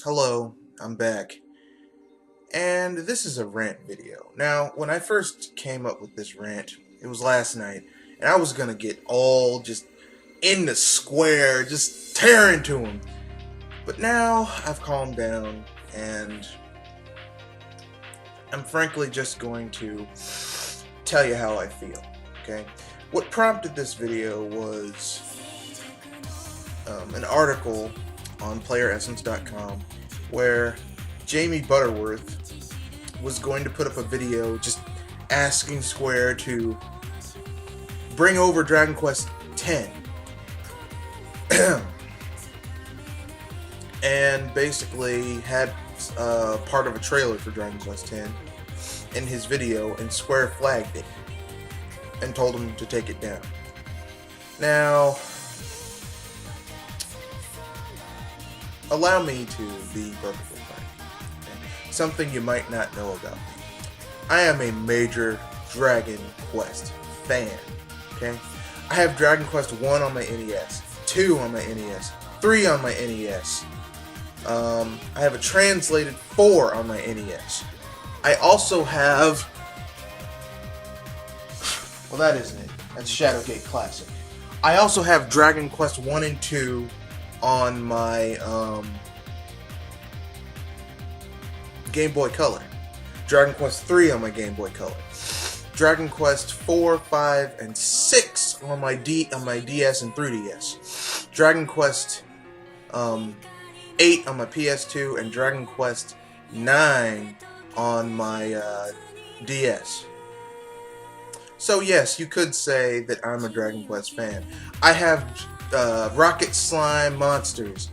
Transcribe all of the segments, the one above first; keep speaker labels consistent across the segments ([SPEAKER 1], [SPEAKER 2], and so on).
[SPEAKER 1] Hello, I'm back. And this is a rant video. Now, when I first came up with this rant, it was last night, and I was gonna get all just in the square, just tear into him. But now I've calmed down, and I'm frankly just going to tell you how I feel, okay? What prompted this video was an article on playeressence.com where Jamie Butterworth was going to put up a video just asking Square to bring over Dragon Quest X and basically had part of a trailer for Dragon Quest X in his video, and Square flagged it and told him to take it down. Now, allow me to be perfectly frank. Okay? Something you might not know about me. I am a major Dragon Quest fan. Okay? I have Dragon Quest 1 on my NES, 2 on my NES, 3 on my NES. I have a translated 4 on my NES. I also have... Well, that isn't it. That's Shadowgate Classic. I also have Dragon Quest 1 and 2 on my Game Boy Color. Dragon Quest 3 on my Game Boy Color. Dragon Quest 4, 5, and 6 on my DS and 3DS. Dragon Quest 8 on my PS2 and Dragon Quest 9 on my DS. So yes, you could say that I'm a Dragon Quest fan. I have Rocket Slime Monsters,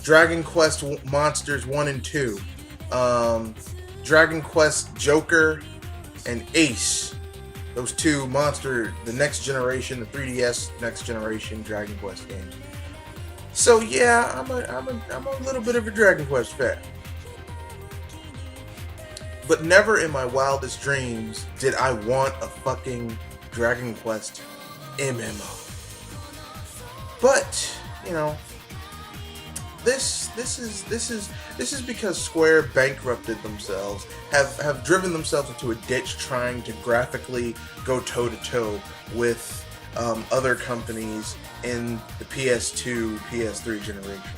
[SPEAKER 1] Dragon Quest Monsters 1 and 2, Dragon Quest Joker and Ace. Those two the next generation, the 3DS next generation Dragon Quest games. So yeah, I'm a little bit of a Dragon Quest fan. But never in my wildest dreams did I want a fucking Dragon Quest MMO. But, you know, this is because Square bankrupted themselves, have driven themselves into a ditch trying to graphically go toe to toe with other companies in the PS2, PS3 generation.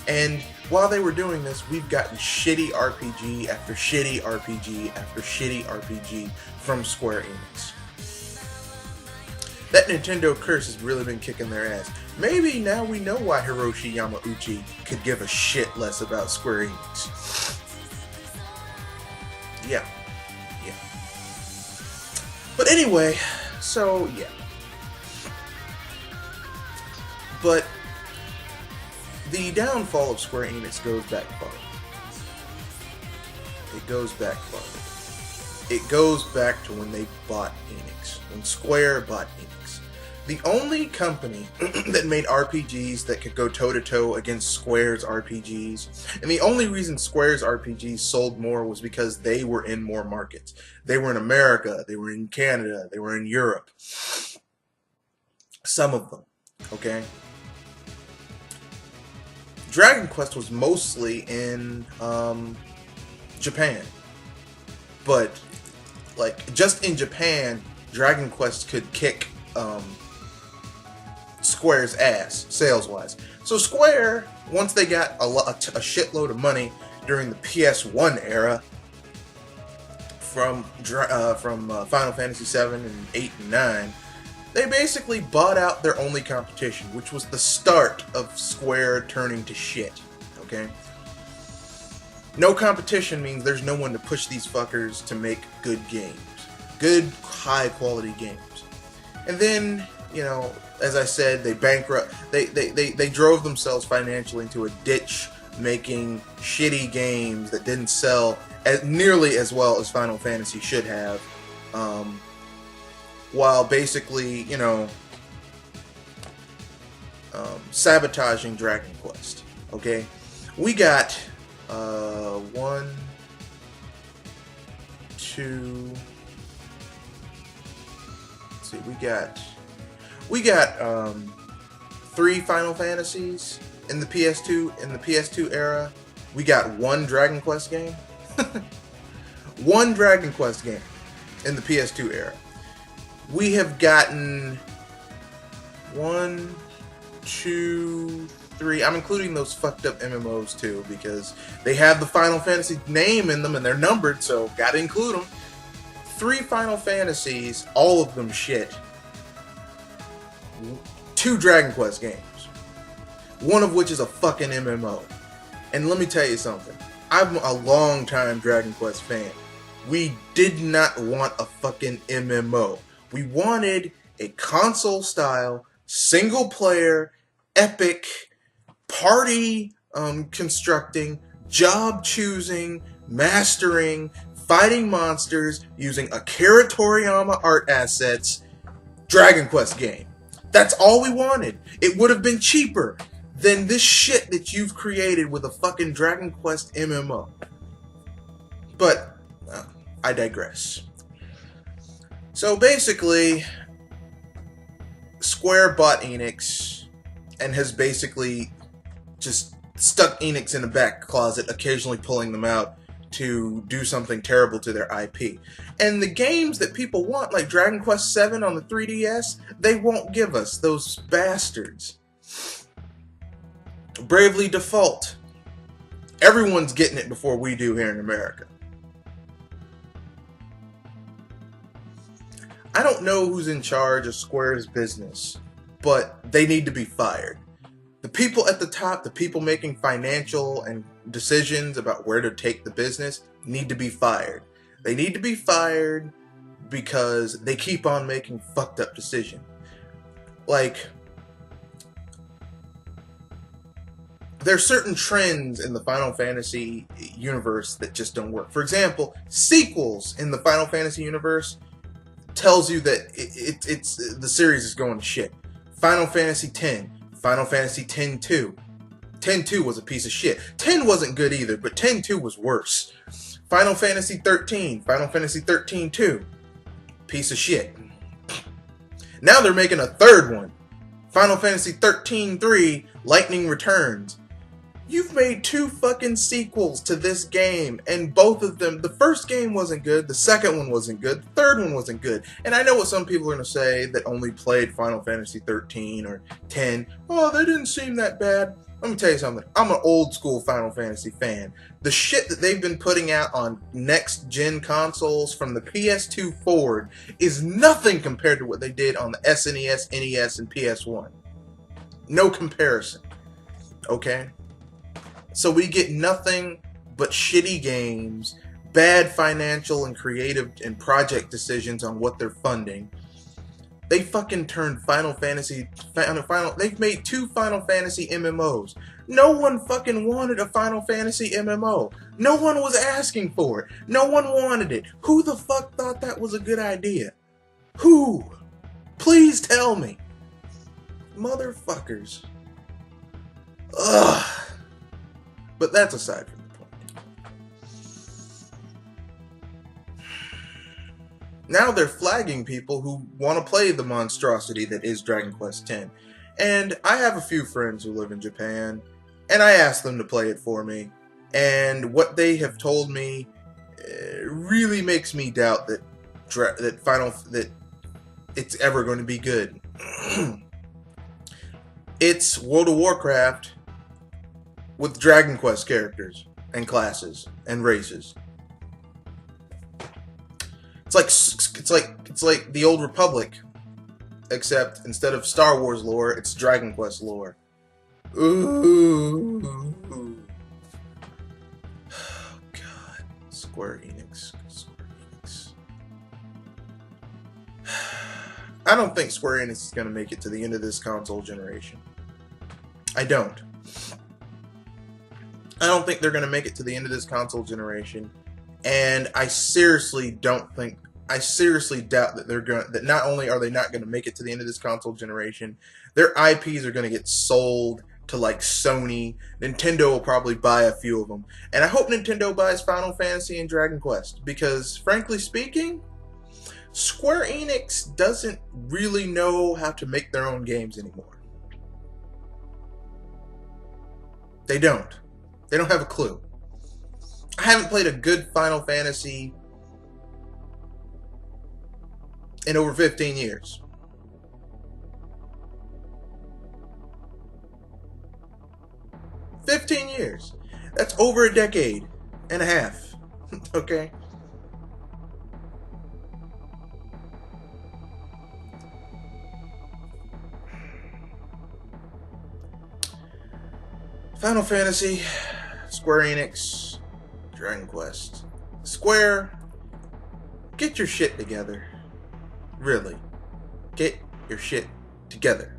[SPEAKER 1] And while they were doing this, we've gotten shitty RPG after shitty RPG after shitty RPG from Square Enix. That Nintendo curse has really been kicking their ass. Maybe now we know why Hiroshi Yamauchi could give a shit less about Square Enix. Yeah. But anyway, so yeah. But the downfall of Square Enix goes back far. It goes back far. It goes back to when they bought Enix. When Square bought Enix. The only company that made RPGs that could go toe-to-toe against Square's RPGs, and the only reason Square's RPGs sold more was because they were in more markets. They were in America, they were in Canada, they were in Europe. Some of them, okay? Dragon Quest was mostly in Japan, but like just in Japan, Dragon Quest could kick Square's ass sales-wise. So Square, once they got a shitload of money during the PS1 era from Final Fantasy 7 and 8 and 9. They basically bought out their only competition, which was the start of Square turning to shit, okay? No competition means there's no one to push these fuckers to make good games. Good, high-quality games. And then, you know, as I said, they drove themselves financially into a ditch, making shitty games that didn't sell nearly as well as Final Fantasy should have, while basically, you know, sabotaging Dragon Quest. Okay, we got 1, 2. Let's see, we got 3 Final Fantasies in the PS2 era. we got one Dragon Quest game. One Dragon Quest game in the PS2 era. We have gotten 1, 2, 3. I'm including those fucked up MMOs too because they have the Final Fantasy name in them and they're numbered, so gotta include them. 3 Final Fantasies, all of them shit. 2 Dragon Quest games. One of which is a fucking MMO. And let me tell you something. I'm a long-time Dragon Quest fan. We did not want a fucking MMO. We wanted a console-style, single-player, epic, party constructing, job choosing, mastering, fighting monsters, using Akira Toriyama art assets, Dragon Quest game. That's all we wanted. It would have been cheaper than this shit that you've created with a fucking Dragon Quest MMO. But, I digress. So basically, Square bought Enix and has basically just stuck Enix in a back closet, occasionally pulling them out to do something terrible to their IP. And the games that people want, like Dragon Quest VII on the 3DS, they won't give us, those bastards. Bravely Default. Everyone's getting it before we do here in America. I don't know who's in charge of Square's business, but they need to be fired. The people at the top, the people making financial and decisions about where to take the business, need to be fired. They need to be fired because they keep on making fucked up decisions. Like, there are certain trends in the Final Fantasy universe that just don't work. For example, sequels in the Final Fantasy universe tells you that it's the series is going to shit. Final Fantasy X, Final Fantasy X-2. X-2 was a piece of shit. 10 wasn't good either, but X-2 was worse. Final Fantasy 13, Final Fantasy 13-2. Piece of shit. Now they're making a third one. Final Fantasy 13-3, Lightning Returns. You've made 2 fucking sequels to this game, and both of them, the first game wasn't good, the second one wasn't good, the third one wasn't good. And I know what some people are going to say that only played Final Fantasy 13 or 10. Oh, they didn't seem that bad. Let me tell you something. I'm an old school Final Fantasy fan. The shit that they've been putting out on next gen consoles from the PS2 forward is nothing compared to what they did on the SNES, NES, and PS1. No comparison. Okay? So we get nothing but shitty games, bad financial and creative and project decisions on what they're funding. They fucking turned they've made 2 Final Fantasy MMOs. No one fucking wanted a Final Fantasy MMO. No one was asking for it. No one wanted it. Who the fuck thought that was a good idea? Who? Please tell me. Motherfuckers. Ugh. But that's aside from the point. Now they're flagging people who want to play the monstrosity that is Dragon Quest X. And I have a few friends who live in Japan, and I asked them to play it for me. And what they have told me really makes me doubt that it's ever going to be good. It's World of Warcraft with Dragon Quest characters and classes and races. It's like the Old Republic, except instead of Star Wars lore, it's Dragon Quest lore. Ooh. Oh, God. Square Enix. I don't think Square Enix is going to make it to the end of this console generation. I don't think they're going to make it to the end of this console generation, and I seriously doubt that that not only are they not going to make it to the end of this console generation, their IPs are going to get sold to like Sony. Nintendo will probably buy a few of them, and I hope Nintendo buys Final Fantasy and Dragon Quest, because frankly speaking, Square Enix doesn't really know how to make their own games anymore. They don't have a clue. I haven't played a good Final Fantasy in over 15 years. That's over a decade and a half. Okay? Final Fantasy, Square Enix, Dragon Quest. Square, get your shit together. Really. Get your shit together.